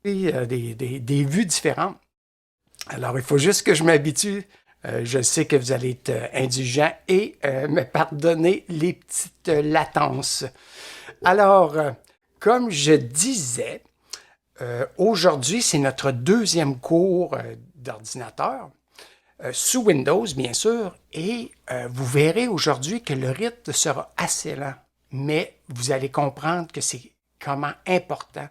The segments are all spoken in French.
Et, des vues différentes. Alors, il faut juste que je m'habitue. Je sais que vous allez être indulgents et me pardonner les petites latences. Alors, comme je disais, aujourd'hui, c'est notre deuxième cours d'ordinateur, sous Windows, bien sûr, et vous verrez aujourd'hui que le rythme sera assez lent, mais vous allez comprendre que c'est comment important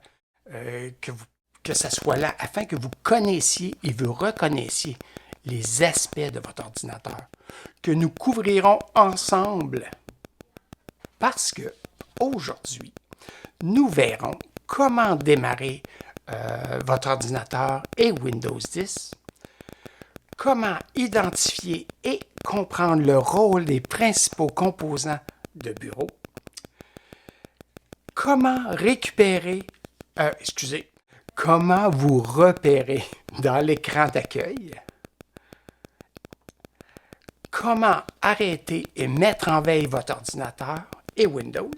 que ça soit là, afin que vous connaissiez et vous reconnaissiez les aspects de votre ordinateur, que nous couvrirons ensemble, parce que aujourd'hui, nous verrons comment démarrer votre ordinateur et Windows 10, comment identifier et comprendre le rôle des principaux composants de bureau, comment récupérer, comment vous repérer dans l'écran d'accueil, comment arrêter et mettre en veille votre ordinateur et Windows.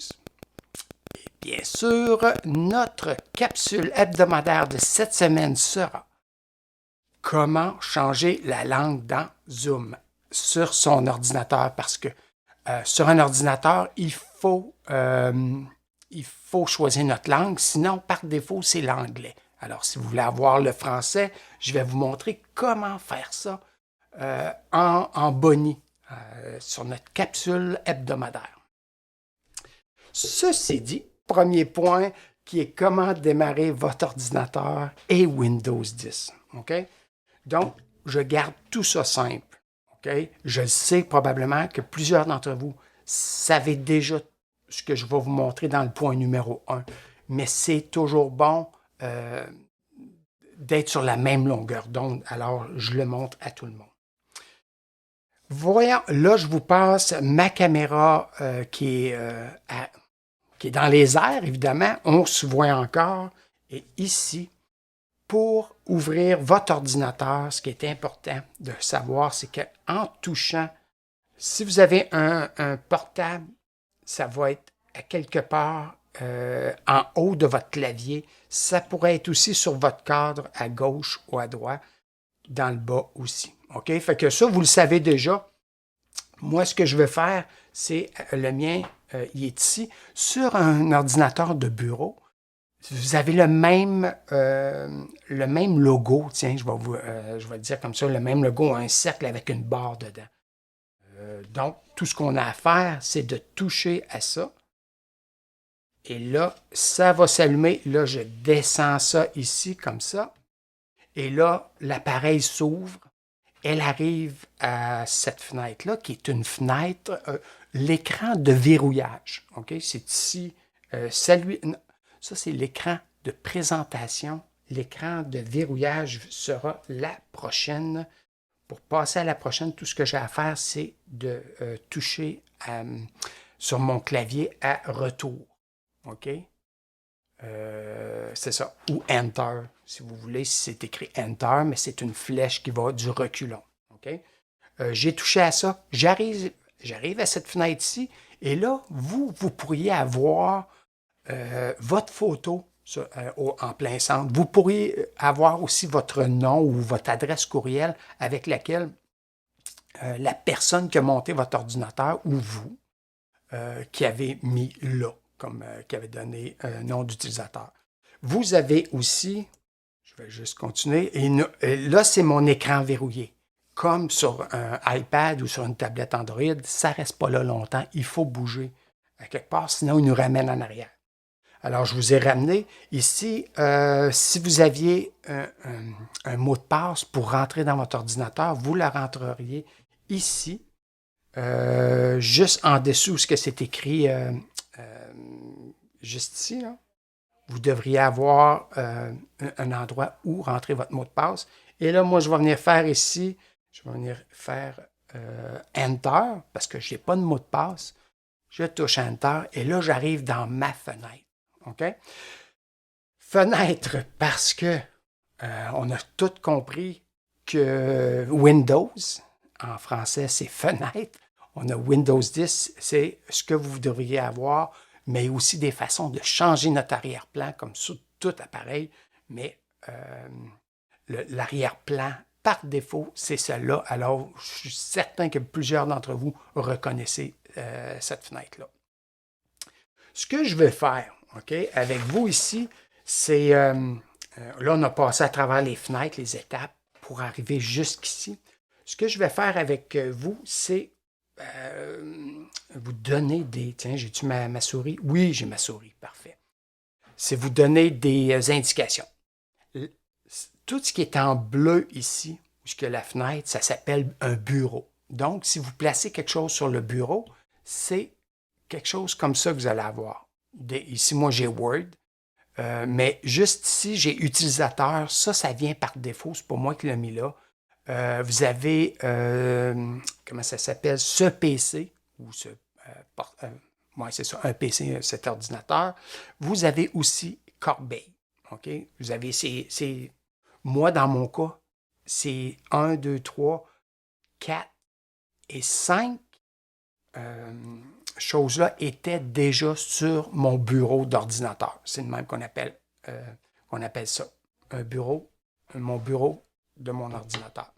Et bien sûr, notre capsule hebdomadaire de cette semaine sera comment changer la langue dans Zoom sur son ordinateur, parce que sur un ordinateur, il faut choisir notre langue, sinon par défaut, c'est l'anglais. Alors, si vous voulez avoir le français, je vais vous montrer comment faire ça en boni sur notre capsule hebdomadaire. Ceci dit, premier point qui est comment démarrer votre ordinateur et Windows 10. OK? Donc, je garde tout ça simple. OK? Je sais probablement que plusieurs d'entre vous savez déjà ce que je vais vous montrer dans le point numéro 1, mais c'est toujours bon d'être sur la même longueur d'onde, alors je le montre à tout le monde. Voyons, là, je vous passe ma caméra qui est dans les airs, évidemment. On se voit encore. Et ici, pour ouvrir votre ordinateur, ce qui est important de savoir, c'est qu'en touchant, si vous avez un portable, ça va être à quelque part en haut de votre clavier. Ça pourrait être aussi sur votre cadre à gauche ou à droite, dans le bas aussi. OK? Fait que ça, vous le savez déjà. Moi, ce que je veux faire, c'est le mien, il est ici. Sur un ordinateur de bureau, vous avez le même logo. Tiens, je vais le dire comme ça, le même logo, un cercle avec une barre dedans. Donc, tout ce qu'on a à faire, c'est de toucher à ça. Et là, ça va s'allumer. Là, je descends ça ici, comme ça. Et là, l'appareil s'ouvre. Elle arrive à cette fenêtre-là, qui est une fenêtre, l'écran de verrouillage. OK? C'est ici. Ça, c'est l'écran de présentation. L'écran de verrouillage sera la prochaine. Pour passer à la prochaine, tout ce que j'ai à faire, c'est de toucher sur mon clavier à retour. OK? C'est ça. Ou Enter, si vous voulez, si c'est écrit Enter, mais c'est une flèche qui va du reculon. OK? J'ai touché à ça. J'arrive à cette fenêtre-ci, et là, vous pourriez avoir votre photo en plein centre. Vous pourriez avoir aussi votre nom ou votre adresse courriel avec laquelle la personne qui a monté votre ordinateur ou vous qui avez mis là, comme qui avait donné un nom d'utilisateur. Vous avez aussi, je vais juste continuer, et là, c'est mon écran verrouillé. Comme sur un iPad ou sur une tablette Android, ça ne reste pas là longtemps. Il faut bouger à quelque part, sinon il nous ramène en arrière. Alors, je vous ai ramené ici, si vous aviez un mot de passe pour rentrer dans votre ordinateur, vous le rentreriez ici, juste en dessous, ce que c'est écrit, juste ici, là. Vous devriez avoir un endroit où rentrer votre mot de passe. Et là, moi, je vais venir faire ici, je vais venir faire Enter, parce que je n'ai pas de mot de passe. Je touche Enter, et là, j'arrive dans ma fenêtre. OK? Fenêtre, parce que on a tout compris que Windows, en français, c'est fenêtre. On a Windows 10, c'est ce que vous devriez avoir, mais aussi des façons de changer notre arrière-plan, comme sur tout appareil. Mais l'arrière-plan par défaut, c'est celle-là. Alors, je suis certain que plusieurs d'entre vous reconnaissez cette fenêtre-là. Ce que je vais faire, OK, avec vous ici, c'est... là, on a passé à travers les fenêtres, les étapes, pour arriver jusqu'ici. Ce que je vais faire avec vous, c'est vous donner des... Tiens, j'ai-tu ma souris? Oui, j'ai ma souris, parfait. C'est vous donner des indications. Tout ce qui est en bleu ici, où la fenêtre, ça s'appelle un bureau. Donc, si vous placez quelque chose sur le bureau, c'est quelque chose comme ça que vous allez avoir. Ici, moi, j'ai Word, mais juste ici, j'ai utilisateur. Ça vient par défaut. C'est pas moi qui l'ai mis là. Vous avez, comment ça s'appelle, ce PC, ou c'est ça, un PC, cet ordinateur. Vous avez aussi Corbeil. OK? Vous avez moi, dans mon cas, c'est 1, 2, 3, 4 et 5 choses-là étaient déjà sur mon bureau d'ordinateur. C'est le même qu'on appelle ça. Un bureau, mon bureau de mon ordinateur.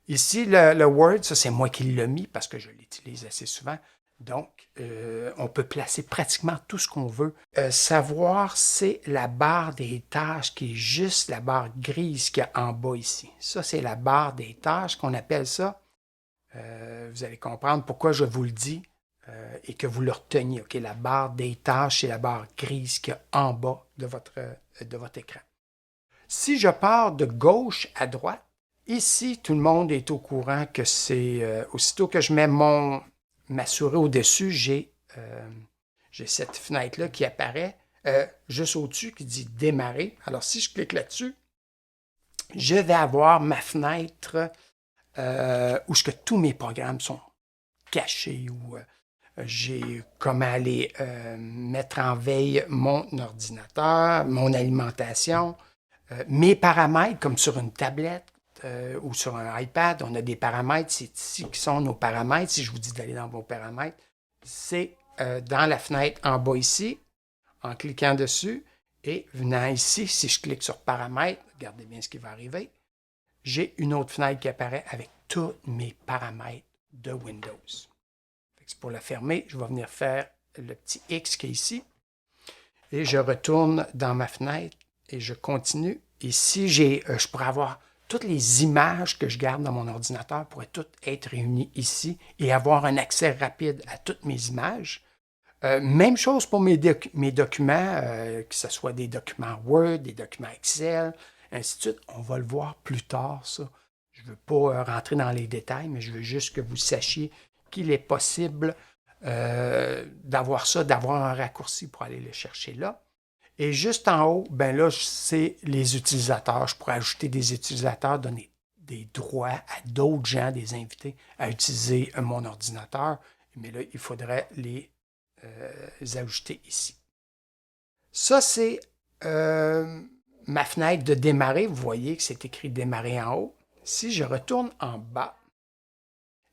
Ici, le Word, ça c'est moi qui l'ai mis parce que je l'utilise assez souvent. Donc, on peut placer pratiquement tout ce qu'on veut. Savoir, c'est la barre des tâches qui est juste la barre grise qu'il y a en bas ici. Ça, c'est la barre des tâches qu'on appelle ça. Vous allez comprendre pourquoi je vous le dis et que vous le reteniez. Okay? La barre des tâches, c'est la barre grise qu'il y a en bas de votre écran. Si je pars de gauche à droite, ici, tout le monde est au courant que c'est aussitôt que je mets ma souris au-dessus, j'ai cette fenêtre-là qui apparaît juste au-dessus qui dit démarrer. Alors, si je clique là-dessus, je vais avoir ma fenêtre où tous mes programmes sont cachés, où j'ai comment aller mettre en veille mon ordinateur, mon alimentation, mes paramètres, comme sur une tablette ou sur un iPad, on a des paramètres, c'est ici qui sont nos paramètres. Si je vous dis d'aller dans vos paramètres, c'est dans la fenêtre en bas ici, en cliquant dessus, et venant ici, si je clique sur paramètres, regardez bien ce qui va arriver, j'ai une autre fenêtre qui apparaît avec tous mes paramètres de Windows. Pour la fermer, je vais venir faire le petit X qui est ici, et je retourne dans ma fenêtre, et je continue. Ici, je pourrais avoir toutes les images que je garde dans mon ordinateur pourraient toutes être réunies ici et avoir un accès rapide à toutes mes images. Même chose pour mes documents, que ce soit des documents Word, des documents Excel, ainsi de suite. On va le voir plus tard, ça. Je ne veux pas rentrer dans les détails, mais je veux juste que vous sachiez qu'il est possible d'avoir ça, d'avoir un raccourci pour aller le chercher là. Et juste en haut, ben là, c'est les utilisateurs. Je pourrais ajouter des utilisateurs, donner des droits à d'autres gens, des invités, à utiliser mon ordinateur. Mais là, il faudrait les ajouter ici. Ça, c'est ma fenêtre de démarrer. Vous voyez que c'est écrit démarrer en haut. Si je retourne en bas,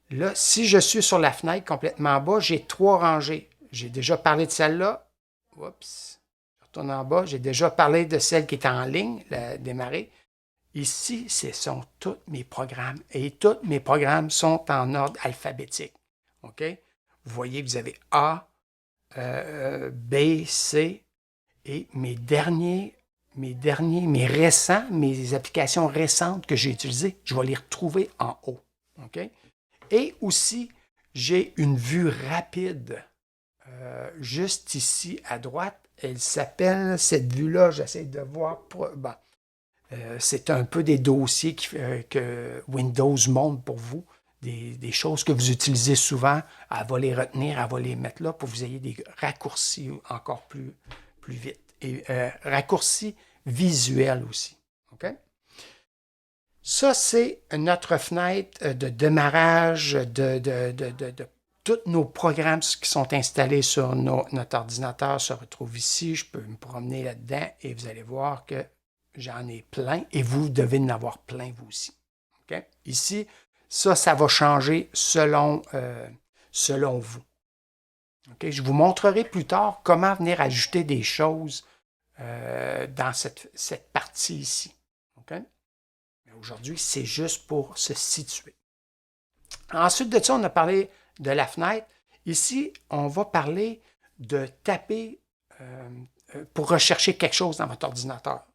là, si je suis sur la fenêtre complètement en bas, j'ai 3 rangées. J'ai déjà parlé de celle-là. Oups. Je retourne en bas. J'ai déjà parlé de celle qui est en ligne, la démarrer. Ici, ce sont tous mes programmes. Et tous mes programmes sont en ordre alphabétique. OK? Vous voyez que vous avez A, B, C, et mes récents, mes applications récentes que j'ai utilisées, je vais les retrouver en haut. OK? Et aussi, j'ai une vue rapide juste ici à droite. Elle s'appelle, cette vue-là, j'essaie de voir. C'est un peu des dossiers que Windows montre pour vous, des choses que vous utilisez souvent. Elle va les retenir, elle va les mettre là pour que vous ayez des raccourcis encore plus vite. Et raccourcis visuels aussi. OK? Ça, c'est notre fenêtre de démarrage de tous nos programmes qui sont installés sur notre ordinateur se retrouvent ici. Je peux me promener là-dedans et vous allez voir que j'en ai plein et vous devez en avoir plein vous aussi. Okay? Ici, ça va changer selon vous. Okay? Je vous montrerai plus tard comment venir ajouter des choses dans cette partie ici. OK? Mais aujourd'hui, c'est juste pour se situer. Ensuite de ça, on a parlé de la fenêtre. Ici, on va parler de taper pour rechercher quelque chose dans votre ordinateur.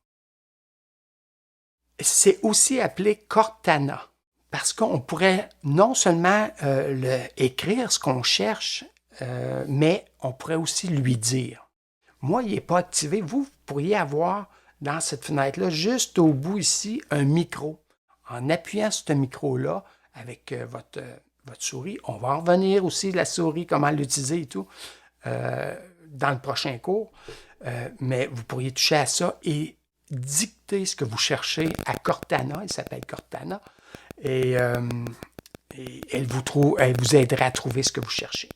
C'est aussi appelé Cortana, parce qu'on pourrait non seulement écrire ce qu'on cherche, mais on pourrait aussi lui dire. Moi, il n'est pas activé. Vous pourriez avoir dans cette fenêtre-là, juste au bout ici, un micro. En appuyant sur ce micro-là, avec votre souris, on va en revenir aussi la souris, comment l'utiliser et tout, dans le prochain cours. Mais vous pourriez toucher à ça et dicter ce que vous cherchez à Cortana. Elle s'appelle Cortana. Et elle vous aidera à trouver ce que vous cherchez.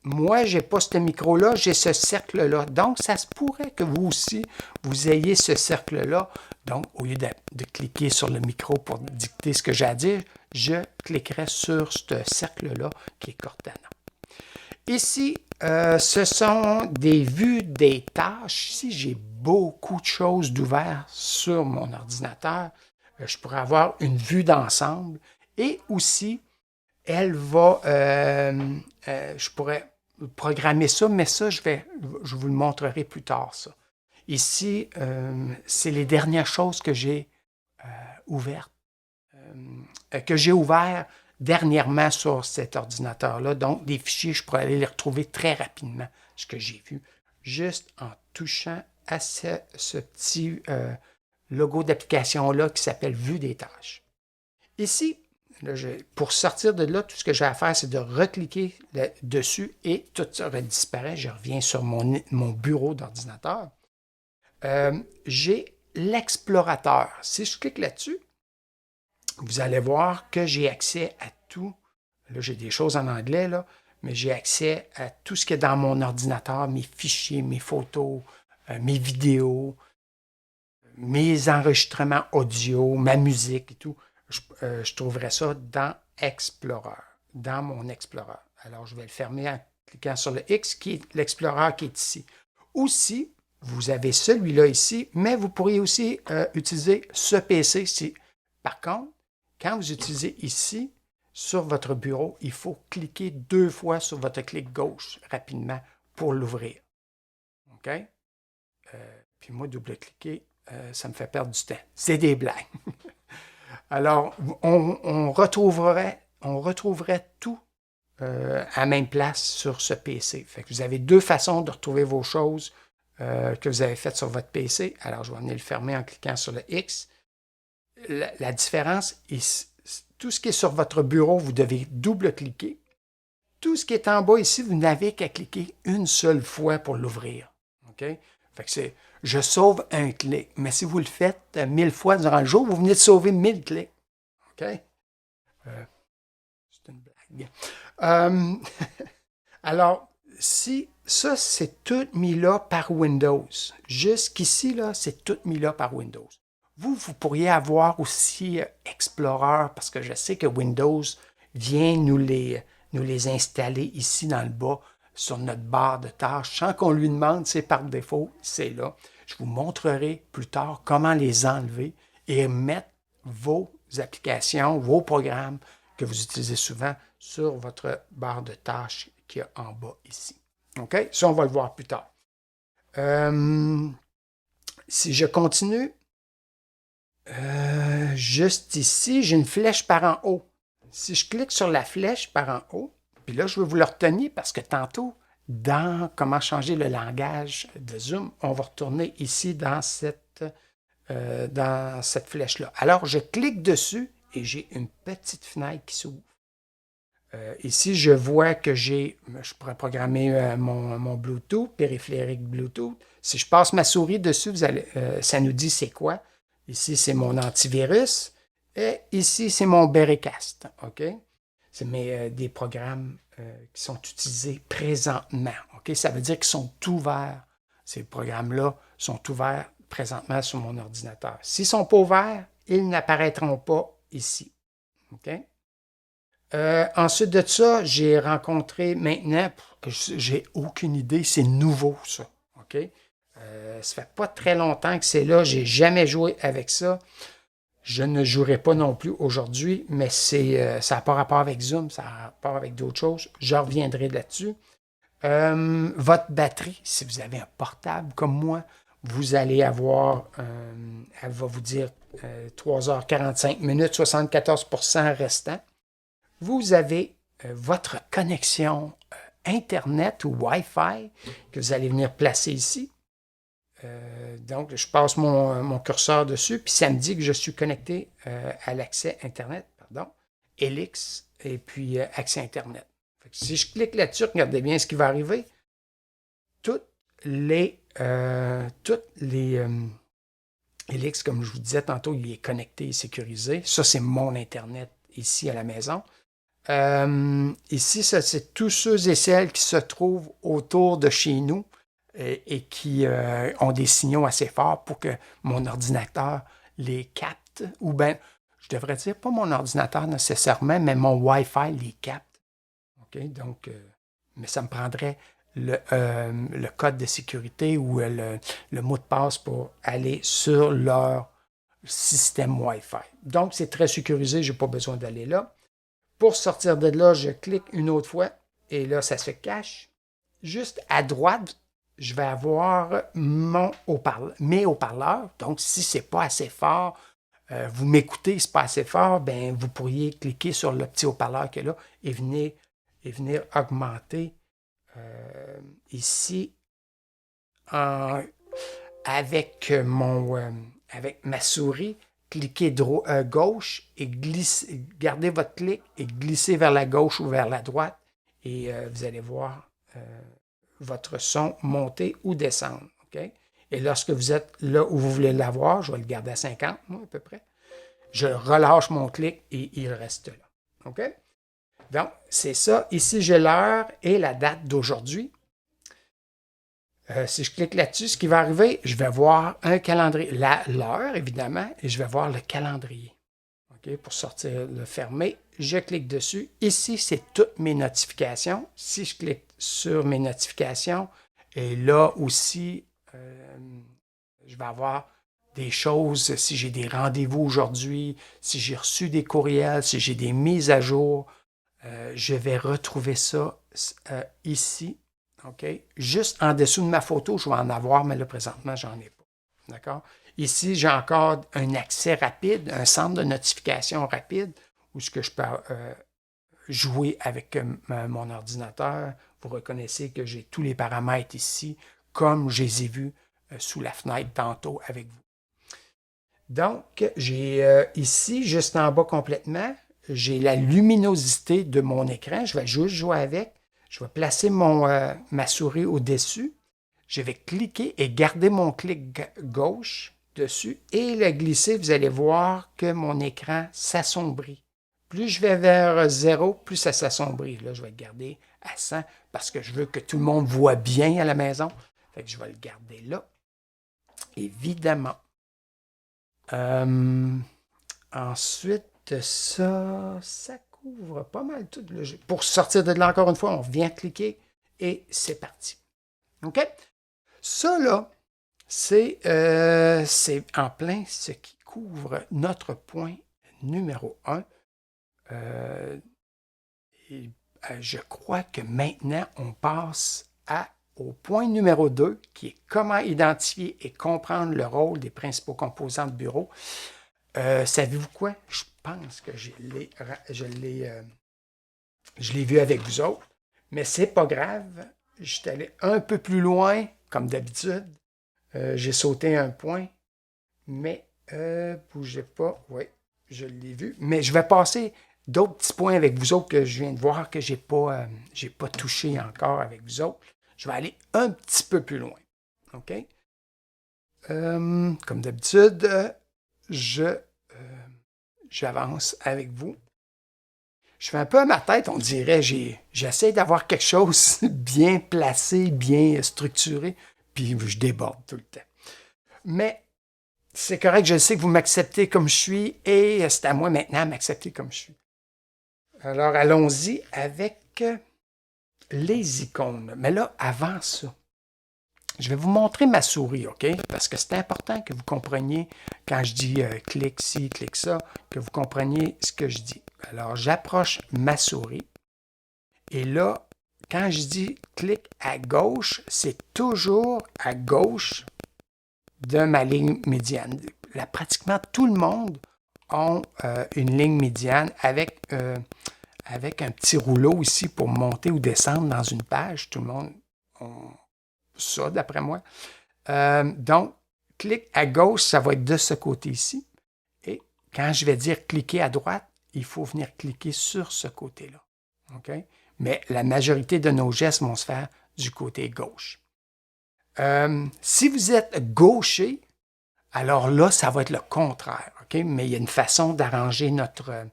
Moi, je n'ai pas ce micro-là, j'ai ce cercle-là. Donc, ça se pourrait que vous aussi, vous ayez ce cercle-là. Donc, au lieu de cliquer sur le micro pour dicter ce que j'ai à dire, je cliquerai sur ce cercle-là qui est Cortana. Ici, ce sont des vues des tâches. Ici, j'ai beaucoup de choses d'ouvert sur mon ordinateur. Je pourrais avoir une vue d'ensemble et aussi, elle va, je pourrais programmer ça, mais ça, je vous le montrerai plus tard, ça. Ici, c'est les dernières choses que j'ai ouvertes, que j'ai ouvertes dernièrement sur cet ordinateur-là. Donc, des fichiers, je pourrais aller les retrouver très rapidement, ce que j'ai vu, juste en touchant à ce petit logo d'application-là qui s'appelle Vue des tâches. Ici, là, pour sortir de là, tout ce que j'ai à faire, c'est de recliquer dessus et tout ça disparaît. Je reviens sur mon bureau d'ordinateur. J'ai l'explorateur. Si je clique là-dessus, vous allez voir que j'ai accès à tout. Là, j'ai des choses en anglais, là, mais j'ai accès à tout ce qui est dans mon ordinateur, mes fichiers, mes photos, mes vidéos, mes enregistrements audio, ma musique et tout. Je trouverai ça dans Explorer, dans mon Explorer. Alors, je vais le fermer en cliquant sur le X, qui est l'Explorer qui est ici. Aussi, vous avez celui-là ici, mais vous pourriez aussi utiliser ce PC-ci. Par contre, quand vous utilisez ici, sur votre bureau, il faut cliquer 2 fois sur votre clic gauche rapidement pour l'ouvrir. OK? Puis moi, double-cliquer, ça me fait perdre du temps. C'est des blagues. Alors, on retrouverait tout à la même place sur ce PC. Fait que vous avez 2 façons de retrouver vos choses que vous avez faites sur votre PC. Alors, je vais venir le fermer en cliquant sur le X. La différence, tout ce qui est sur votre bureau, vous devez double-cliquer. Tout ce qui est en bas ici, vous n'avez qu'à cliquer une seule fois pour l'ouvrir. OK? Fait que je sauve un clic. Mais si vous le faites 1000 fois durant le jour, vous venez de sauver 1000 clics. OK? C'est une blague. Alors, si ça, c'est tout mis là par Windows. Jusqu'ici, là, c'est tout mis là par Windows. Vous pourriez avoir aussi Explorer, parce que je sais que Windows vient nous les installer ici dans le bas, sur notre barre de tâches, sans qu'on lui demande, c'est par défaut, c'est là. Je vous montrerai plus tard comment les enlever et mettre vos applications, vos programmes que vous utilisez souvent sur votre barre de tâches qui est en bas ici. OK? Ça, on va le voir plus tard. Si je continue, juste ici, j'ai une flèche par en haut. Si je clique sur la flèche par en haut, puis là, je vais vous le retenir parce que tantôt, dans comment changer le langage de Zoom, on va retourner ici dans cette flèche-là. Alors, je clique dessus et j'ai une petite fenêtre qui s'ouvre. Ici, je vois que je pourrais programmer mon Bluetooth, périphérique Bluetooth. Si je passe ma souris dessus, ça nous dit c'est quoi. Ici, c'est mon antivirus. Et ici, c'est mon Berrycast. OK? C'est des programmes qui sont utilisés présentement. OK? Ça veut dire qu'ils sont ouverts. Ces programmes-là sont ouverts présentement sur mon ordinateur. S'ils ne sont pas ouverts, ils n'apparaîtront pas ici. OK? Ensuite de ça, j'ai rencontré maintenant, j'ai aucune idée, c'est nouveau ça. OK? Ça fait pas très longtemps que c'est là. J'ai jamais joué avec ça. Je ne jouerai pas non plus aujourd'hui, mais ça n'a pas rapport avec Zoom, ça a rapport avec d'autres choses. Je reviendrai là-dessus. Votre batterie, si vous avez un portable comme moi, vous allez avoir, elle va vous dire 3h45 minutes, 74% restant. Vous avez votre connexion Internet ou Wi-Fi que vous allez venir placer ici. Donc, je passe mon curseur dessus, puis ça me dit que je suis connecté à l'accès Internet, Helix, et puis accès Internet. Fait que si je clique là-dessus, regardez bien ce qui va arriver. Toutes les Helix, comme je vous disais tantôt, il est connecté et sécurisé. Ça, c'est mon Internet ici à la maison. Ici, ça, c'est tous ceux et celles qui se trouvent autour de chez nous et qui ont des signaux assez forts pour que mon ordinateur les capte. Ou bien, je devrais dire pas mon ordinateur nécessairement, mais mon Wi-Fi les capte. OK? Donc, mais ça me prendrait le code de sécurité ou le mot de passe pour aller sur leur système Wi-Fi. Donc, c'est très sécurisé, je n'ai pas besoin d'aller là. Pour sortir de là, je clique une autre fois et là, ça se cache. Juste à droite, je vais avoir mes haut-parleurs. Donc, si ce n'est pas assez fort, vous m'écoutez, ce n'est pas assez fort, ben, vous pourriez cliquer sur le petit haut-parleur qui est là et venir augmenter ici avec ma souris. Cliquez gauche et gardez votre clic et glissez vers la gauche ou vers la droite et vous allez voir votre son monter ou descendre. Okay? Et lorsque vous êtes là où vous voulez l'avoir, je vais le garder à 50, moi, à peu près, je relâche mon clic et il reste là. OK? Donc, c'est ça. Ici, j'ai l'heure et la date d'aujourd'hui. Si je clique là-dessus, ce qui va arriver, je vais voir un calendrier, l'heure évidemment, et je vais voir le calendrier. Okay, pour sortir le fermer, je clique dessus. Ici, c'est toutes mes notifications. Si je clique sur mes notifications, et là aussi, je vais avoir des choses, si j'ai des rendez-vous aujourd'hui, si j'ai reçu des courriels, si j'ai des mises à jour, je vais retrouver ça ici. OK? Juste en dessous de ma photo, je vais en avoir, mais là, présentement, j'en ai pas. D'accord? Ici, j'ai encore un accès rapide, un centre de notification rapide, où ce que je peux jouer avec mon ordinateur. Vous reconnaissez que j'ai tous les paramètres ici, comme je les ai vus sous la fenêtre tantôt avec vous. Donc, j'ai ici, juste en bas complètement, j'ai la luminosité de mon écran. Je vais juste jouer avec. Je vais placer ma souris au-dessus. Je vais cliquer et garder mon clic gauche dessus et le glisser. Vous allez voir que mon écran s'assombrit. Plus je vais vers 0, plus ça s'assombrit. Là, je vais le garder à 100 parce que je veux que tout le monde voit bien à la maison. Fait que je vais le garder là. Évidemment. Ensuite, ça couvre pas mal tout. Pour sortir de là, encore une fois, on vient cliquer et c'est parti. OK? Ça, là, c'est en plein ce qui couvre notre point numéro 1. Je crois que maintenant, on passe au point numéro 2, qui est comment identifier et comprendre le rôle des principaux composants de bureau. Savez-vous quoi? Je pense que je l'ai vu avec vous autres, mais c'est pas grave. Je suis allé un peu plus loin, comme d'habitude. J'ai sauté un point, mais bougez pas. Oui, je l'ai vu. Mais je vais passer d'autres petits points avec vous autres que je viens de voir que j'ai pas touché encore avec vous autres. Je vais aller un petit peu plus loin. OK? Comme d'habitude, j'avance avec vous. Je fais un peu à ma tête, on dirait, j'essaie d'avoir quelque chose bien placé, bien structuré, puis je déborde tout le temps. Mais c'est correct, je sais que vous m'acceptez comme je suis, et c'est à moi maintenant de m'accepter comme je suis. Alors, allons-y avec les icônes. Mais là, avant ça, je vais vous montrer ma souris, OK? Parce que c'est important que vous compreniez, quand je dis clique ci, clique ça, que vous compreniez ce que je dis. Alors, j'approche ma souris. Et là, quand je dis clique à gauche, c'est toujours à gauche de ma ligne médiane. Là, pratiquement tout le monde a une ligne médiane avec un petit rouleau ici pour monter ou descendre dans une page. Tout le monde a ça, d'après moi. Donc, clique à gauche, ça va être de ce côté ici. Et quand je vais dire cliquer à droite, il faut venir cliquer sur ce côté-là. OK? Mais la majorité de nos gestes vont se faire du côté gauche. Si vous êtes gaucher, alors là, ça va être le contraire. OK? Mais il y a une façon d'arranger notre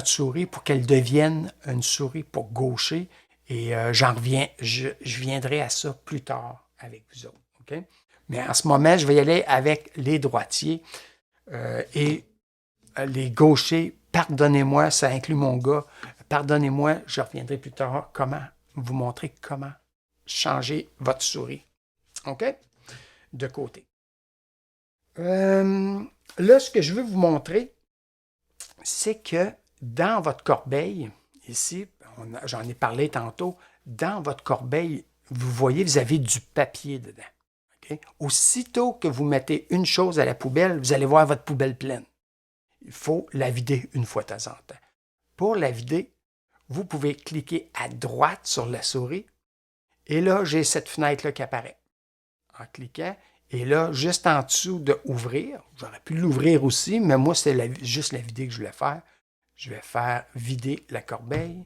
souris pour qu'elle devienne une souris pour gaucher. Et je viendrai à ça plus tard avec vous autres. Okay? Mais en ce moment, je vais y aller avec les droitiers et les gauchers. Pardonnez-moi, ça inclut mon gars. Pardonnez-moi, je reviendrai plus tard vous montrer comment changer votre souris. OK? De côté. Là, ce que je veux vous montrer, c'est que dans votre corbeille, ici, j'en ai parlé tantôt, dans votre corbeille, vous voyez, vous avez du papier dedans. Okay? Aussitôt que vous mettez une chose à la poubelle, vous allez voir votre poubelle pleine. Il faut la vider une fois de temps en temps. Pour la vider, vous pouvez cliquer à droite sur la souris et là, j'ai cette fenêtre-là qui apparaît. En cliquant, et là, juste en dessous de ouvrir, j'aurais pu l'ouvrir aussi, mais moi, c'est juste la vider que je voulais faire. Je vais faire vider la corbeille.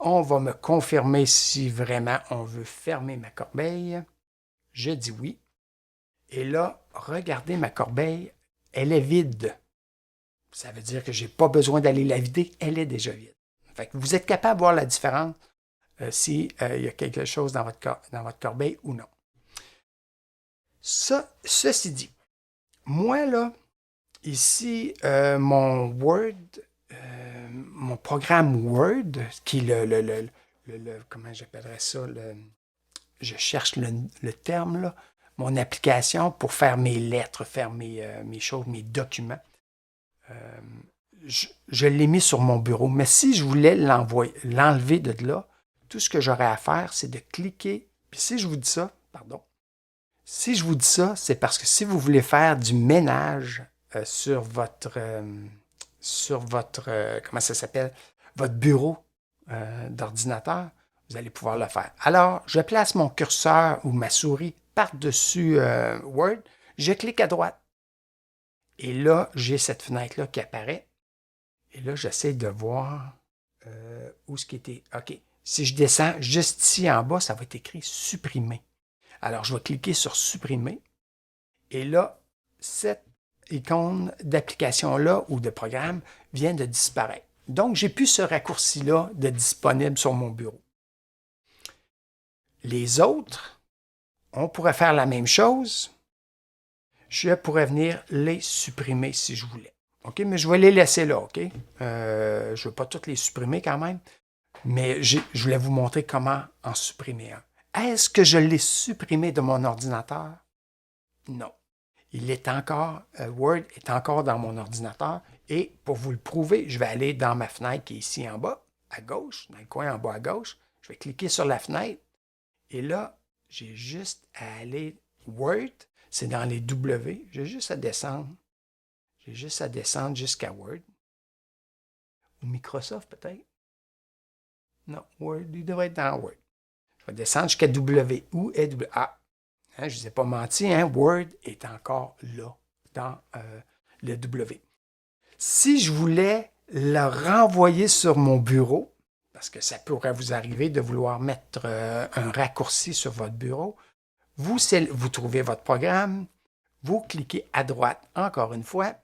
On va me confirmer si vraiment on veut fermer ma corbeille. Je dis oui. Et là, regardez ma corbeille, elle est vide. Ça veut dire que je n'ai pas besoin d'aller la vider, elle est déjà vide. Fait que vous êtes capable de voir la différence s'il y a quelque chose dans votre corbeille ou non. Ceci dit, moi là, ici, mon Word, mon programme Word, qui est comment j'appellerais ça, je cherche le terme là, mon application pour faire mes lettres, faire mes choses, mes documents. Je l'ai mis sur mon bureau, mais si je voulais l'enlever de là, tout ce que j'aurais à faire, c'est de cliquer. Puis si je vous dis ça, c'est parce que si vous voulez faire du ménage sur votre comment ça s'appelle, votre bureau d'ordinateur, vous allez pouvoir le faire. Alors, je place mon curseur ou ma souris par-dessus Word, je clique à droite. Et là, j'ai cette fenêtre-là qui apparaît. Et là, j'essaie de voir où ce qui était. OK. Si je descends juste ici en bas, ça va être écrit supprimer. Alors, je vais cliquer sur supprimer. Et là, cette icône d'application-là ou de programme vient de disparaître. Donc, j'ai plus ce raccourci-là de disponible sur mon bureau. Les autres, on pourrait faire la même chose. Je pourrais venir les supprimer si je voulais. OK? Mais je vais les laisser là, OK? Je ne veux pas toutes les supprimer quand même, mais je voulais vous montrer comment en supprimer un. Est-ce que je l'ai supprimé de mon ordinateur? Non. Word est encore dans mon ordinateur et pour vous le prouver, je vais aller dans ma fenêtre qui est ici en bas, à gauche, dans le coin en bas à gauche. Je vais cliquer sur la fenêtre et là, j'ai juste à aller Word, c'est dans les W, j'ai juste à descendre. J'ai juste à descendre jusqu'à Word. Ou Microsoft peut-être? Non, Word, il devrait être dans Word. Je vais descendre jusqu'à W. Où est W? Ah, hein, je ne vous ai pas menti, hein, Word est encore là, dans le W. Si je voulais le renvoyer sur mon bureau, parce que ça pourrait vous arriver de vouloir mettre un raccourci sur votre bureau, vous trouvez votre programme, vous cliquez à droite encore une fois,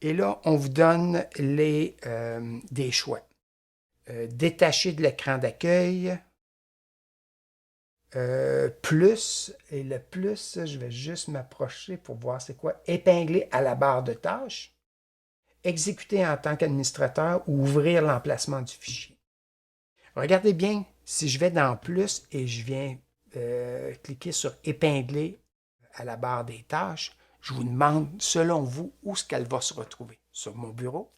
et là, on vous donne des choix. Détacher de l'écran d'accueil, plus, et le plus, je vais juste m'approcher pour voir c'est quoi. Épingler à la barre de tâches, exécuter en tant qu'administrateur ou ouvrir l'emplacement du fichier. Regardez bien Si je vais dans Plus et je viens cliquer sur Épingler à la barre des tâches, je vous demande, selon vous, où est-ce qu'elle va se retrouver? Sur mon bureau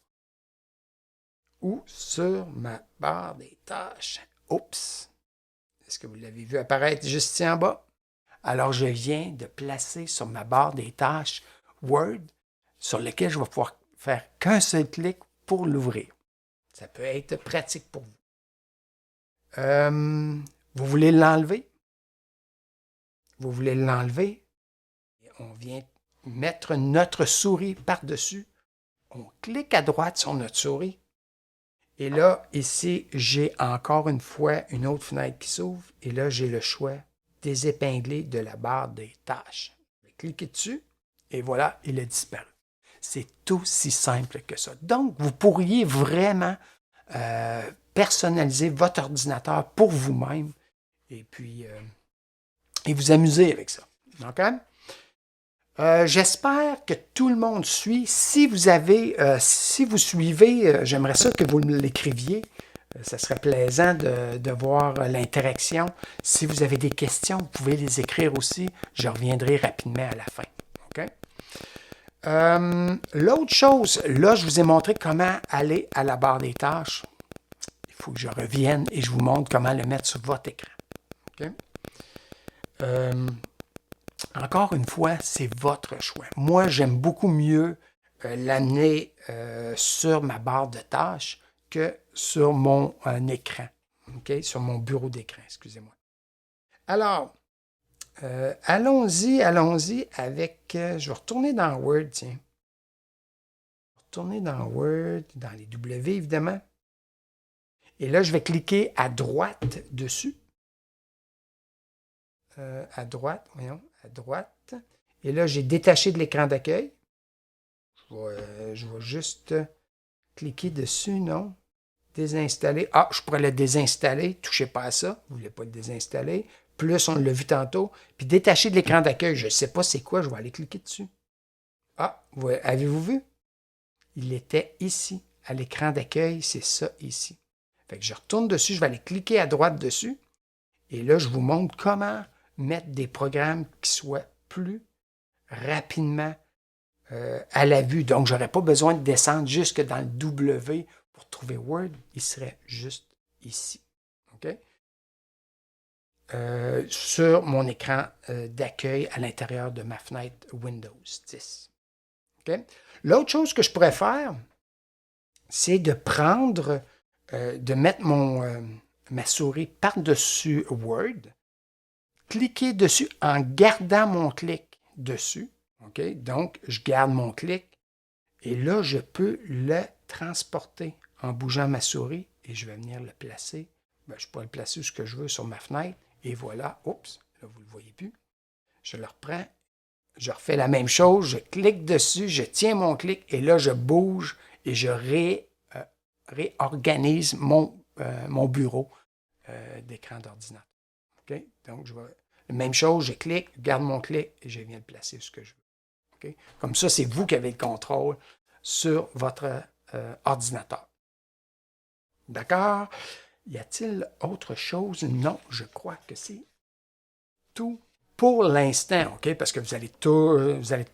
ou sur ma barre des tâches? Oups! Est-ce que vous l'avez vu apparaître juste ici en bas? Alors, je viens de placer sur ma barre des tâches Word, sur lequel je vais pouvoir faire qu'un seul clic pour l'ouvrir. Ça peut être pratique pour vous. Vous voulez l'enlever? Vous voulez l'enlever? On vient mettre notre souris par-dessus. On clique à droite sur notre souris. Et là, ici, j'ai encore une fois une autre fenêtre qui s'ouvre. Et là, j'ai le choix désépingler de la barre des tâches. Je vais cliquer dessus et voilà, il a disparu. C'est aussi simple que ça. Donc, vous pourriez vraiment personnaliser votre ordinateur pour vous-même et puis et vous amuser avec ça. OK? J'espère que tout le monde suit. Si vous suivez, j'aimerais ça que vous l'écriviez. Ça serait plaisant de voir l'interaction. Si vous avez des questions, vous pouvez les écrire aussi. Je reviendrai rapidement à la fin. OK? L'autre chose, là, je vous ai montré comment aller à la barre des tâches. Il faut que je revienne et je vous montre comment le mettre sur votre écran. OK? Encore une fois, c'est votre choix. Moi, j'aime beaucoup mieux l'amener sur ma barre de tâches que sur mon écran. Okay? Sur mon bureau d'écran, excusez-moi. Alors, allons-y avec... je vais retourner dans Word, tiens. Retourner dans Word, dans les W, évidemment. Et là, je vais cliquer à droite dessus. À droite. Et là, j'ai détaché de l'écran d'accueil. Je vais juste cliquer dessus, non? Désinstaller. Ah, je pourrais le désinstaller. Touchez pas à ça. Vous ne voulez pas le désinstaller. Plus, on l'a vu tantôt. Puis détacher de l'écran d'accueil. Je ne sais pas c'est quoi. Je vais aller cliquer dessus. Ah, avez-vous vu? Il était ici. À l'écran d'accueil, c'est ça ici. Fait que je retourne dessus. Je vais aller cliquer à droite dessus. Et là, je vous montre comment mettre des programmes qui soient plus rapidement à la vue. Donc, je n'aurais pas besoin de descendre jusque dans le W pour trouver Word. Il serait juste ici. OK? Sur mon écran d'accueil à l'intérieur de ma fenêtre Windows 10. OK? L'autre chose que je pourrais faire, c'est de prendre, de mettre ma souris par-dessus Word, cliquer dessus en gardant mon clic dessus. OK? Donc, je garde mon clic et là, je peux le transporter en bougeant ma souris et je vais venir le placer. Ben, je pourrais le placer où ce que je veux sur ma fenêtre et voilà. Oups, là, vous ne le voyez plus. Je le reprends, je refais la même chose, je clique dessus, je tiens mon clic et là, je bouge et je réorganise mon bureau d'écran d'ordinateur. Okay? Donc, même chose, je clique, je garde mon clic et je viens le placer ce que je veux. Okay? Comme ça, c'est vous qui avez le contrôle sur votre ordinateur. D'accord? Y a-t-il autre chose? Non, je crois que c'est tout pour l'instant, OK? Parce que vous allez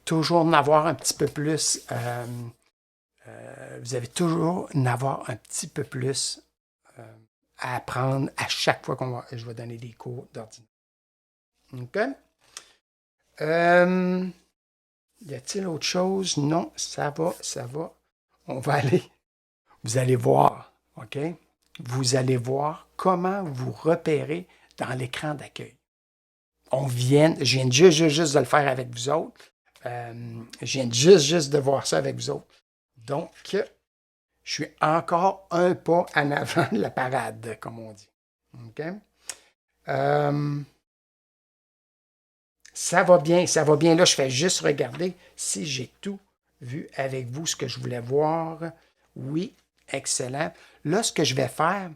toujours en avoir un petit peu plus. Vous allez toujours en avoir un petit peu plus à apprendre à chaque fois je vais donner des cours d'ordinateur. OK? Y a-t-il autre chose? Non, ça va. On va aller. Vous allez voir, OK? Vous allez voir comment vous repérez dans l'écran d'accueil. Je viens juste de le faire avec vous autres. Je viens juste de voir ça avec vous autres. Donc, je suis encore un pas en avant de la parade, comme on dit. OK? Ça va bien. Là, je fais juste regarder si j'ai tout vu avec vous, ce que je voulais voir. Oui, excellent. Là, ce que je vais faire,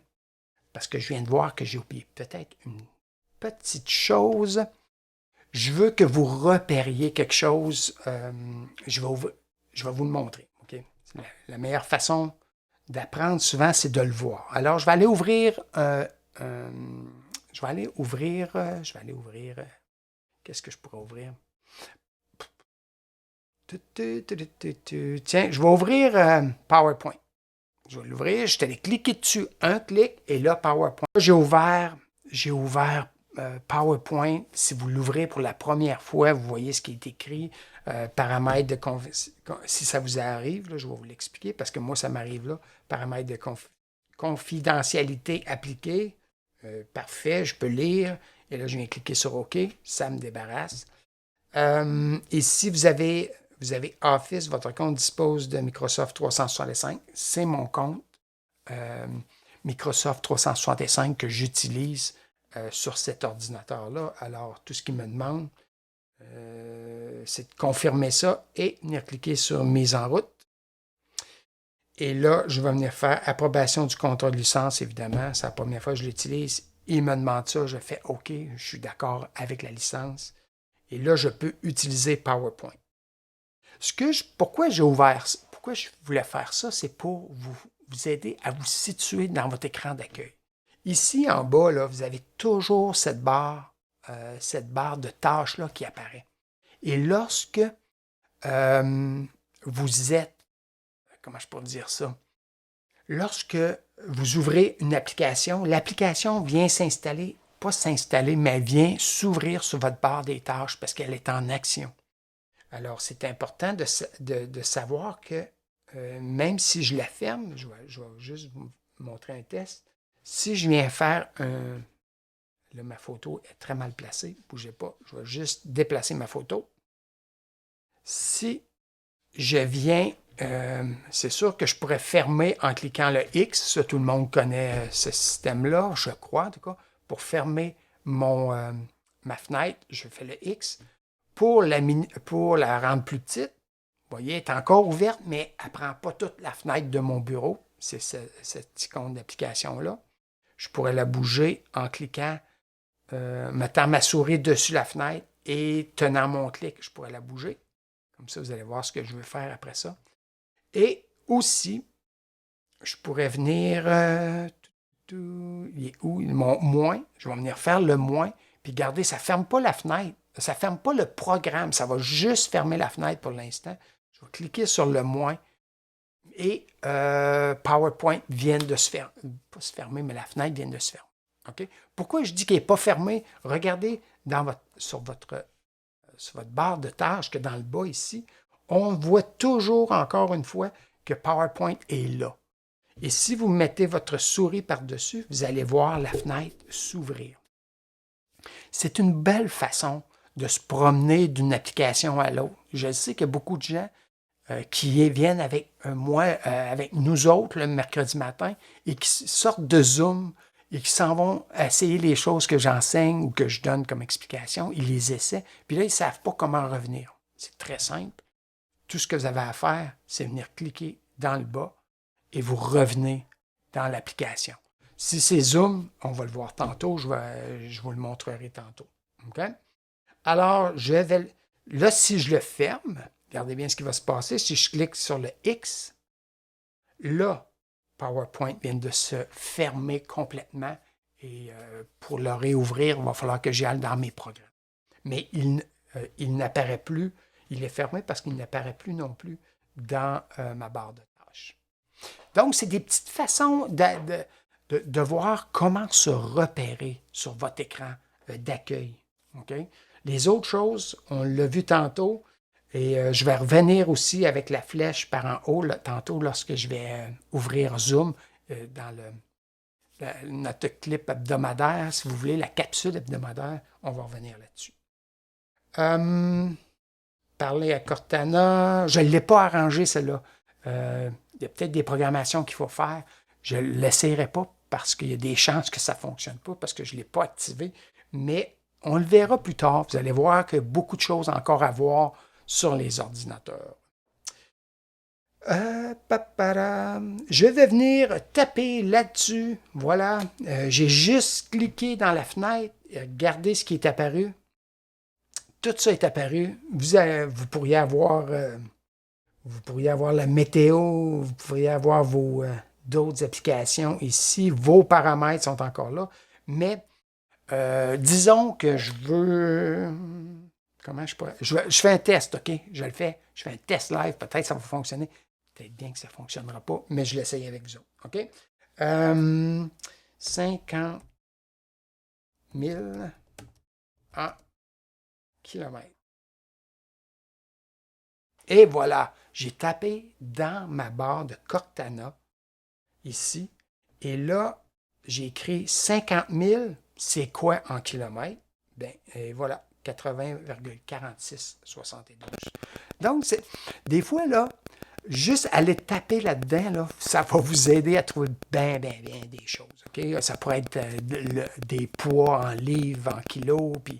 parce que je viens de voir que j'ai oublié peut-être une petite chose, je veux que vous repériez quelque chose. Je vais vous le montrer. Okay? La meilleure façon d'apprendre souvent, c'est de le voir. Alors, je vais aller ouvrir je vais aller ouvrir, qu'est-ce que je pourrais ouvrir? Tiens, je vais ouvrir PowerPoint. Je vais l'ouvrir, je t'allais cliquer dessus, un clic, et là, PowerPoint. J'ai ouvert PowerPoint. Si vous l'ouvrez pour la première fois, vous voyez ce qui est écrit, paramètres de si ça vous arrive, là, je vais vous l'expliquer parce que moi, ça m'arrive là. Paramètres de confidentialité appliqués. Parfait, je peux lire. Et là, je viens cliquer sur OK. Ça me débarrasse. Et si vous avez Office, votre compte dispose de Microsoft 365. C'est mon compte Microsoft 365 que j'utilise sur cet ordinateur-là. Alors, tout ce qu'il me demande, c'est de confirmer ça et venir cliquer sur Mise en route. Et là, je vais venir faire approbation du contrat de licence, évidemment. C'est la première fois que je l'utilise. Il me demande ça, je fais OK, je suis d'accord avec la licence. Et là, je peux utiliser PowerPoint. Pourquoi je voulais faire ça, c'est pour vous aider à vous situer dans votre écran d'accueil. Ici, en bas, là, vous avez toujours cette barre de tâches-là qui apparaît. Et lorsque vous êtes, comment je peux dire ça? Lorsque vous ouvrez une application, l'application vient s'installer, pas s'installer, mais elle vient s'ouvrir sur votre barre des tâches parce qu'elle est en action. Alors, c'est important de savoir que même si je la ferme, je vais juste vous montrer un test. Si je viens faire un... Là, ma photo est très mal placée, ne bougez pas, je vais juste déplacer ma photo. Si je viens, c'est sûr que je pourrais fermer en cliquant le X, ça tout le monde connaît ce système-là, je crois en tout cas. Pour fermer ma fenêtre, je fais le X. Pour la rendre plus petite, vous voyez, elle est encore ouverte, mais elle ne prend pas toute la fenêtre de mon bureau. C'est cette icône d'application-là. Je pourrais la bouger en cliquant, mettant ma souris dessus la fenêtre et tenant mon clic, je pourrais la bouger. Comme ça, vous allez voir ce que je veux faire après ça. Et aussi, je pourrais venir... il est où? Mon moins. Je vais venir faire le moins. Puis regardez, ça ne ferme pas la fenêtre. Ça ne ferme pas le programme. Ça va juste fermer la fenêtre pour l'instant. Je vais cliquer sur le moins. Et PowerPoint vient de se fermer. Pas se fermer, mais la fenêtre vient de se fermer. Okay? Pourquoi je dis qu'elle n'est pas fermée? Regardez sur votre barre de tâches que dans le bas ici, on voit toujours, encore une fois, que PowerPoint est là. Et si vous mettez votre souris par-dessus, vous allez voir la fenêtre s'ouvrir. C'est une belle façon de se promener d'une application à l'autre. Je sais qu'il y a beaucoup de gens qui viennent avec avec nous autres le mercredi matin et qui sortent de Zoom et qui s'en vont essayer les choses que j'enseigne ou que je donne comme explication. Ils les essaient, puis là, ils ne savent pas comment revenir. C'est très simple. Tout ce que vous avez à faire, c'est venir cliquer dans le bas et vous revenez dans l'application. Si c'est Zoom, on va le voir tantôt, je vous le montrerai tantôt. Okay? Alors, là, si je le ferme, regardez bien ce qui va se passer. Si je clique sur le X, là, PowerPoint vient de se fermer complètement et pour le réouvrir, il va falloir que j'y aille dans mes programmes. Mais il n'apparaît plus, il est fermé parce qu'il n'apparaît plus non plus dans ma barre de tâches. Donc, c'est des petites façons de voir comment se repérer sur votre écran d'accueil. Okay? Les autres choses, on l'a vu tantôt, et je vais revenir aussi avec la flèche par en haut, tantôt lorsque je vais ouvrir Zoom dans notre clip hebdomadaire, si vous voulez, la capsule hebdomadaire, on va revenir là-dessus. Parler à Cortana, je ne l'ai pas arrangé, celle-là. Il y a peut-être des programmations qu'il faut faire. Je ne l'essayerai pas parce qu'il y a des chances que ça ne fonctionne pas, parce que je ne l'ai pas activé. Mais on le verra plus tard. Vous allez voir qu'il y a beaucoup de choses encore à voir sur les ordinateurs. Je vais venir taper là-dessus. Voilà. J'ai juste cliqué dans la fenêtre. Regardez ce qui est apparu. Tout ça est apparu. Vous pourriez avoir la météo, vous pourriez avoir d'autres applications ici. Vos paramètres sont encore là. Mais disons que je veux... Comment je pourrais... Je fais un test, OK? Je le fais. Je fais un test live. Peut-être que ça va fonctionner. Peut-être bien que ça ne fonctionnera pas, mais je l'essaye avec vous autres, OK? 50 000 en kilomètres. Et voilà, j'ai tapé dans ma barre de Cortana, ici, et là, j'ai écrit 50 000, c'est quoi en kilomètres? Bien, et voilà, 80,4672. Donc, des fois, là, juste aller taper là-dedans, là, ça va vous aider à trouver bien des choses. Okay? Ça pourrait être des poids en livres, en kilos, puis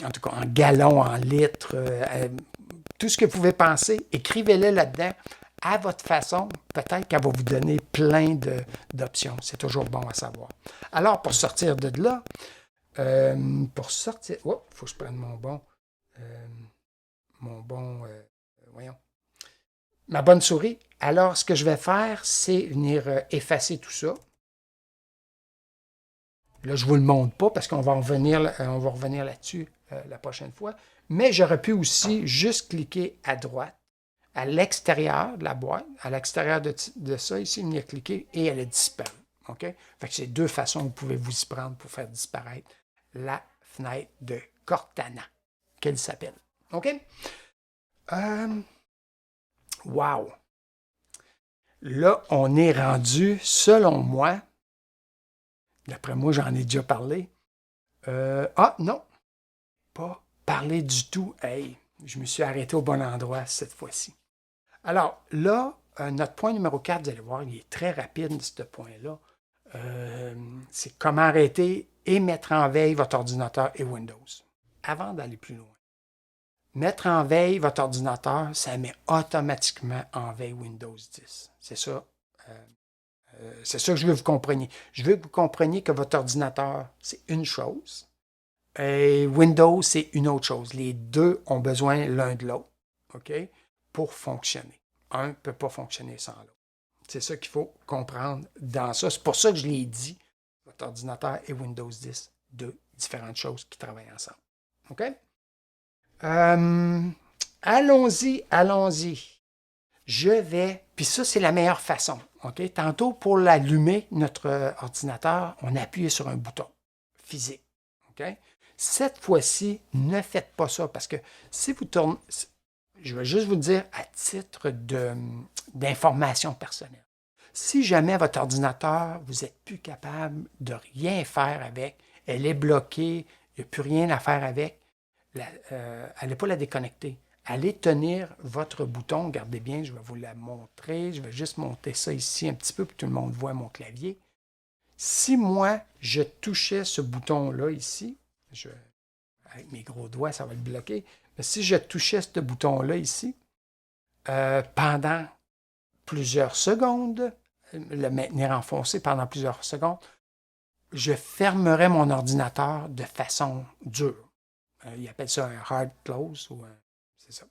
en tout cas en gallons, en litres, tout ce que vous pouvez penser, écrivez-le là-dedans à votre façon. Peut-être qu'elle va vous donner plein d'options. C'est toujours bon à savoir. Alors, pour sortir de là, faut que je prenne voyons, ma bonne souris. Alors, ce que je vais faire, c'est venir effacer tout ça. Là, je ne vous le montre pas parce qu'on va revenir là-dessus la prochaine fois. Mais j'aurais pu aussi juste cliquer à droite, à l'extérieur de la boîte, à l'extérieur de ça, ici, venir cliquer et elle a disparu. OK? Fait que c'est deux façons que vous pouvez vous y prendre pour faire disparaître la fenêtre de Cortana, qu'elle s'appelle. OK? Wow! Là, on est rendu, selon moi, d'après moi, j'en ai déjà parlé. Non, pas parlé du tout. Hey, je me suis arrêté au bon endroit cette fois-ci. Alors là, notre point numéro 4, vous allez voir, il est très rapide, ce point-là. C'est comment arrêter et mettre en veille votre ordinateur et Windows. Avant d'aller plus loin. Mettre en veille votre ordinateur, ça met automatiquement en veille Windows 10. C'est ça. C'est ça que je veux que vous compreniez. Je veux que vous compreniez que votre ordinateur, c'est une chose. Et Windows, c'est une autre chose. Les deux ont besoin l'un de l'autre, OK, pour fonctionner. Un ne peut pas fonctionner sans l'autre. C'est ça qu'il faut comprendre dans ça. C'est pour ça que je l'ai dit. Votre ordinateur et Windows 10, deux différentes choses qui travaillent ensemble. OK? Allons-y. Je vais, puis ça, c'est la meilleure façon. OK? Tantôt, pour l'allumer, notre ordinateur, on appuie sur un bouton physique. OK? Cette fois-ci, ne faites pas ça parce que si vous tournez, je vais juste vous dire à titre d'information personnelle. Si jamais votre ordinateur, vous n'êtes plus capable de rien faire avec, elle est bloquée, il n'y a plus rien à faire avec, allez pas la déconnecter. Allez tenir votre bouton. Regardez bien, je vais vous la montrer. Je vais juste monter ça ici un petit peu pour que tout le monde voit mon clavier. Si moi, je touchais ce bouton-là ici, avec mes gros doigts, ça va le bloquer. Mais si je touchais ce bouton-là ici, pendant plusieurs secondes, le maintenir enfoncé pendant plusieurs secondes, je fermerais mon ordinateur de façon dure. Ils appellent ça un hard close, c'est ça.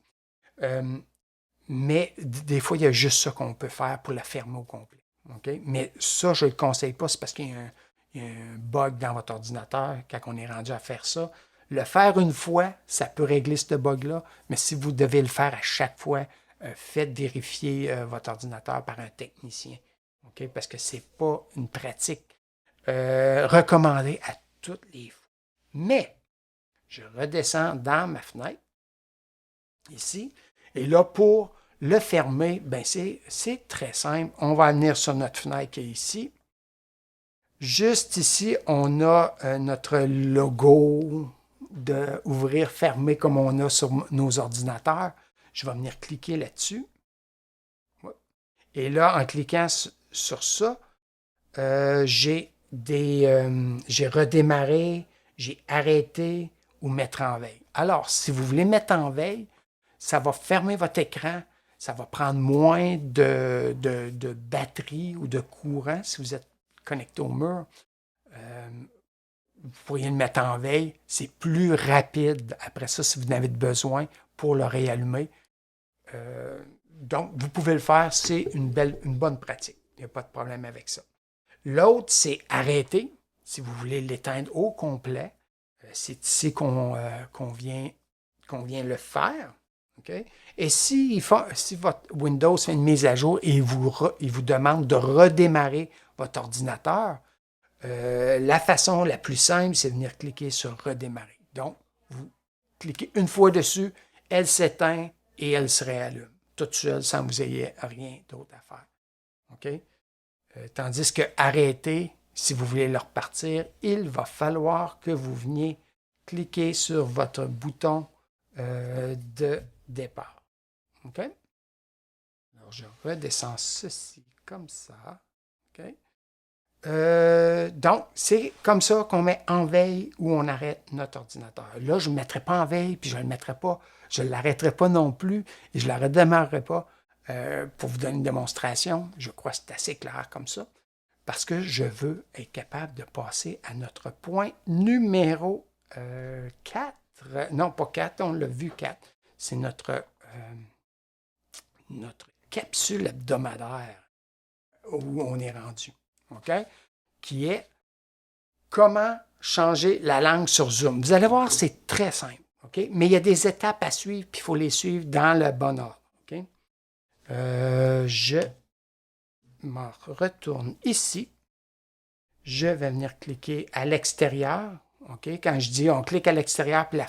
Mais des fois, il y a juste ça qu'on peut faire pour la fermer au complet. Okay? Mais ça, je ne le conseille pas, c'est parce qu'il y a un bug dans votre ordinateur quand on est rendu à faire ça. Le faire une fois, ça peut régler ce bug-là, mais si vous devez le faire à chaque fois, faites vérifier votre ordinateur par un technicien. Okay? Parce que ce n'est pas une pratique recommandée à toutes les fois. Mais, je redescends dans ma fenêtre, ici, et là, pour le fermer, ben c'est très simple. On va venir sur notre fenêtre qui est ici. Juste ici, on a notre logo de ouvrir, fermer comme on a sur nos ordinateurs. Je vais venir cliquer là-dessus. Et là, en cliquant sur ça, j'ai redémarré, j'ai arrêté ou mettre en veille. Alors, si vous voulez mettre en veille, ça va fermer votre écran, ça va prendre moins de batterie ou de courant si vous êtes connecté au mur. Vous pourriez le mettre en veille. C'est plus rapide après ça si vous en avez besoin pour le réallumer. Donc, vous pouvez le faire. C'est une bonne pratique. Il n'y a pas de problème avec ça. L'autre, c'est arrêter. Si vous voulez l'éteindre au complet, c'est ici qu'on vient le faire. Okay? Et si votre Windows fait une mise à jour et il vous demande de redémarrer votre ordinateur, la façon la plus simple, c'est de venir cliquer sur redémarrer. Donc, vous cliquez une fois dessus, elle s'éteint et elle se réallume, toute seule, sans que vous ayez rien d'autre à faire. OK? Tandis que arrêter, si vous voulez le repartir, il va falloir que vous veniez cliquer sur votre bouton de départ. OK? Alors, je redescends ceci comme ça. OK? Donc, c'est comme ça qu'on met en veille ou on arrête notre ordinateur. Là, je ne le mettrai pas en veille, puis je ne le mettrai pas, je ne l'arrêterai pas non plus, et je ne la redémarrerai pas pour vous donner une démonstration. Je crois que c'est assez clair comme ça, parce que je veux être capable de passer à notre point numéro 4. Non, pas 4, on l'a vu 4. C'est notre capsule hebdomadaire où on est rendu. OK? Qui est comment changer la langue sur Zoom. Vous allez voir, c'est très simple. OK? Mais il y a des étapes à suivre, puis il faut les suivre dans le bon ordre. OK? Je me retourne ici. Je vais venir cliquer à l'extérieur. OK? Quand je dis on clique à l'extérieur, puis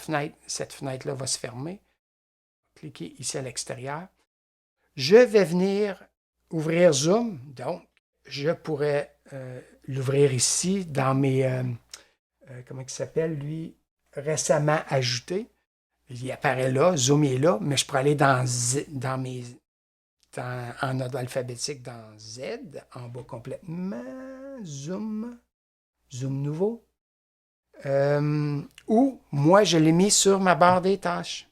cette fenêtre-là va se fermer. Cliquez ici à l'extérieur. Je vais venir ouvrir Zoom. Donc, je pourrais l'ouvrir ici dans mes, comment il s'appelle, lui, récemment ajouté. Il apparaît là, Zoom est là, mais je pourrais aller en ordre alphabétique dans Z, en bas complètement, Zoom nouveau. Ou moi, je l'ai mis sur ma barre des tâches.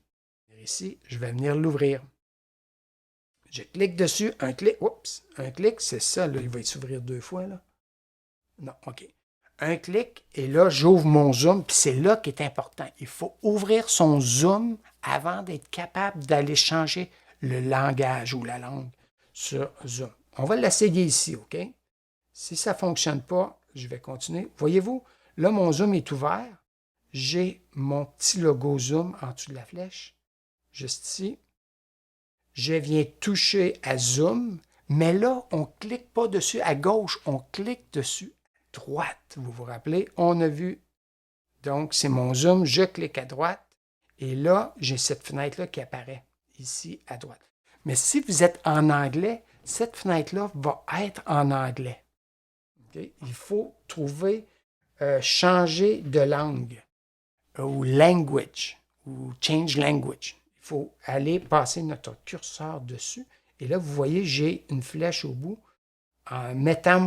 Ici, je vais venir l'ouvrir. Je clique dessus, un clic, c'est ça, là, il va s'ouvrir 2 fois, là. Non, OK. Un clic, et là, j'ouvre mon Zoom, puis c'est là qui est important. Il faut ouvrir son Zoom avant d'être capable d'aller changer le langage ou la langue sur Zoom. On va l'essayer ici, OK? Si ça ne fonctionne pas, je vais continuer. Voyez-vous, là, mon Zoom est ouvert. J'ai mon petit logo Zoom en dessous de la flèche, juste ici. Je viens toucher à Zoom, mais là, on ne clique pas dessus à gauche, on clique dessus à droite. Vous vous rappelez, on a vu. Donc, c'est mon Zoom, je clique à droite, et là, j'ai cette fenêtre-là qui apparaît ici à droite. Mais si vous êtes en anglais, cette fenêtre-là va être en anglais. Okay? Il faut trouver, changer de langue, ou language, ou change language. Il faut aller passer notre curseur dessus. Et là, vous voyez, j'ai une flèche au bout. En mettant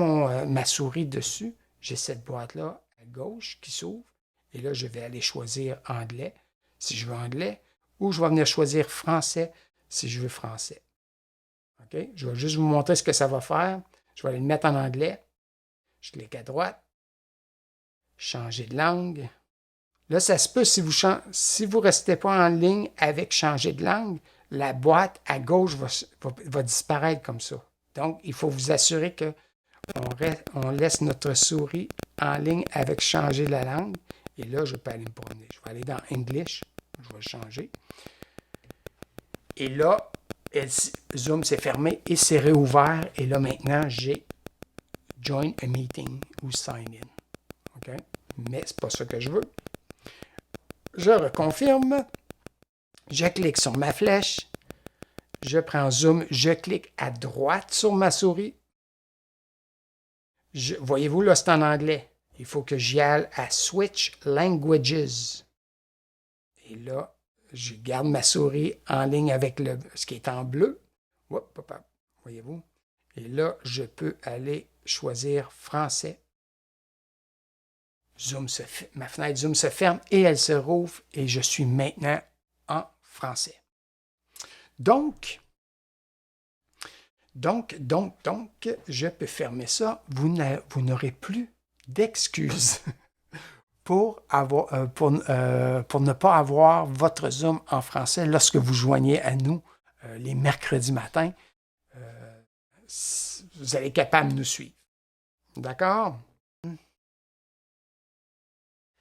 ma souris dessus, j'ai cette boîte-là à gauche qui s'ouvre. Et là, je vais aller choisir anglais, si je veux anglais, ou je vais venir choisir français, si je veux français. OK? Je vais juste vous montrer ce que ça va faire. Je vais aller le mettre en anglais. Je clique à droite. Changer de langue. Là, ça se peut, si vous ne restez pas en ligne avec changer de langue, la boîte à gauche va disparaître comme ça. Donc, il faut vous assurer qu'on laisse notre souris en ligne avec changer la langue. Et là, je peux aller me promener. Je vais aller dans English. Je vais le changer. Et là, Zoom s'est fermé et c'est réouvert. Et là, maintenant, j'ai Join a meeting ou Sign in. OK? Mais ce n'est pas ça que je veux. Je reconfirme, je clique sur ma flèche, je prends Zoom, je clique à droite sur ma souris. Voyez-vous, là, c'est en anglais. Il faut que j'y aille à Switch Languages. Et là, je garde ma souris en ligne avec ce qui est en bleu. Voyez-vous? Et là, je peux aller choisir français. Ma fenêtre Zoom se ferme et elle se rouvre et je suis maintenant en français. Donc, je peux fermer ça. Vous n'aurez plus d'excuses pour ne pas avoir votre Zoom en français lorsque vous joignez à nous les mercredis matins. Vous allez être capable de nous suivre. D'accord?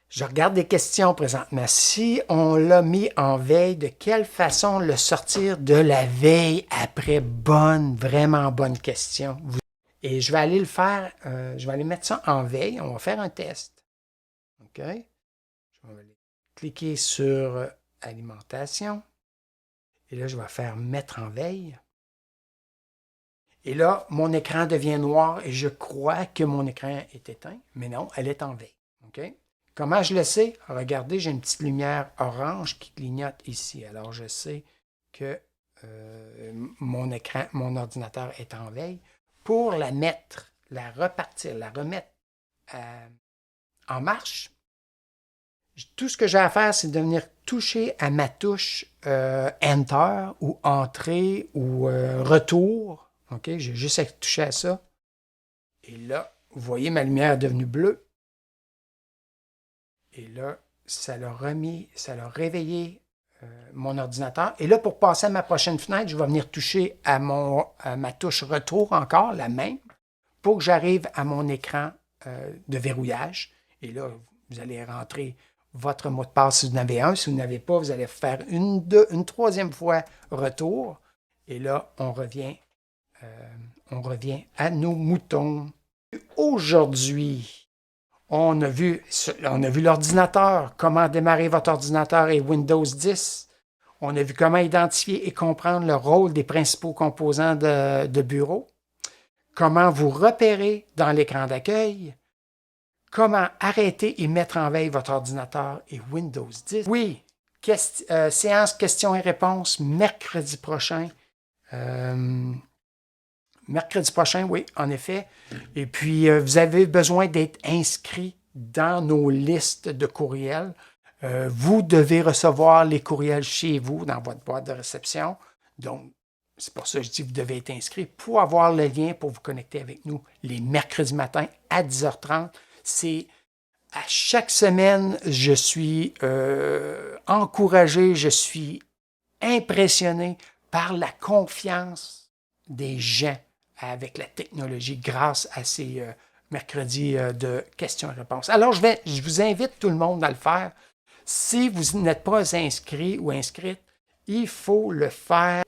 Je regarde des questions présentement. Si on l'a mis en veille, de quelle façon le sortir de la veille après? Vraiment bonne question. Et je vais aller le faire, je vais aller mettre ça en veille. On va faire un test. OK? Je vais aller cliquer sur alimentation. Et là, je vais faire mettre en veille. Et là, mon écran devient noir et je crois que mon écran est éteint. Mais non, elle est en veille. OK? Comment je le sais? Regardez, j'ai une petite lumière orange qui clignote ici. Alors, je sais que mon écran, mon ordinateur est en veille. Pour la mettre, la repartir, la remettre en marche, tout ce que j'ai à faire, c'est de venir toucher à ma touche Enter ou Entrée ou Retour. OK? J'ai juste à toucher à ça. Et là, vous voyez, ma lumière est devenue bleue. Et là, ça l'a réveillé mon ordinateur. Et là, pour passer à ma prochaine fenêtre, je vais venir toucher à ma touche retour encore, la même, pour que j'arrive à mon écran de verrouillage. Et là, vous allez rentrer votre mot de passe si vous en avez un. Si vous n'avez pas, vous allez faire une troisième fois retour. Et là, on revient à nos moutons. Aujourd'hui, on a vu l'ordinateur, comment démarrer votre ordinateur et Windows 10. On a vu comment identifier et comprendre le rôle des principaux composants de bureau. Comment vous repérer dans l'écran d'accueil. Comment arrêter et mettre en veille votre ordinateur et Windows 10. Oui, séance questions et réponses mercredi prochain. Mercredi prochain, oui, en effet. Et puis, vous avez besoin d'être inscrit dans nos listes de courriels. Vous devez recevoir les courriels chez vous, dans votre boîte de réception. Donc, c'est pour ça que je dis que vous devez être inscrit pour avoir le lien pour vous connecter avec nous les mercredis matins à 10h30. C'est à chaque semaine, je suis encouragé, je suis impressionné par la confiance des gens avec la technologie grâce à ces mercredis de questions et réponses. Alors, je vous invite tout le monde à le faire. Si vous n'êtes pas inscrit ou inscrite, il faut le faire.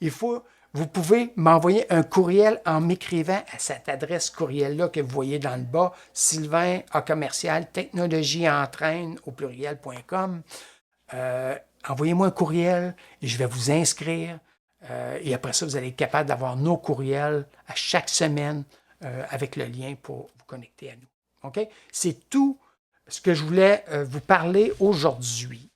Vous pouvez m'envoyer un courriel en m'écrivant à cette adresse courriel-là que vous voyez dans le bas, sylvain@technologieentraîne au pluriel.com. Envoyez-moi un courriel et je vais vous inscrire. Et après ça, vous allez être capable d'avoir nos courriels à chaque semaine avec le lien pour vous connecter à nous. OK? C'est tout ce que je voulais vous parler aujourd'hui.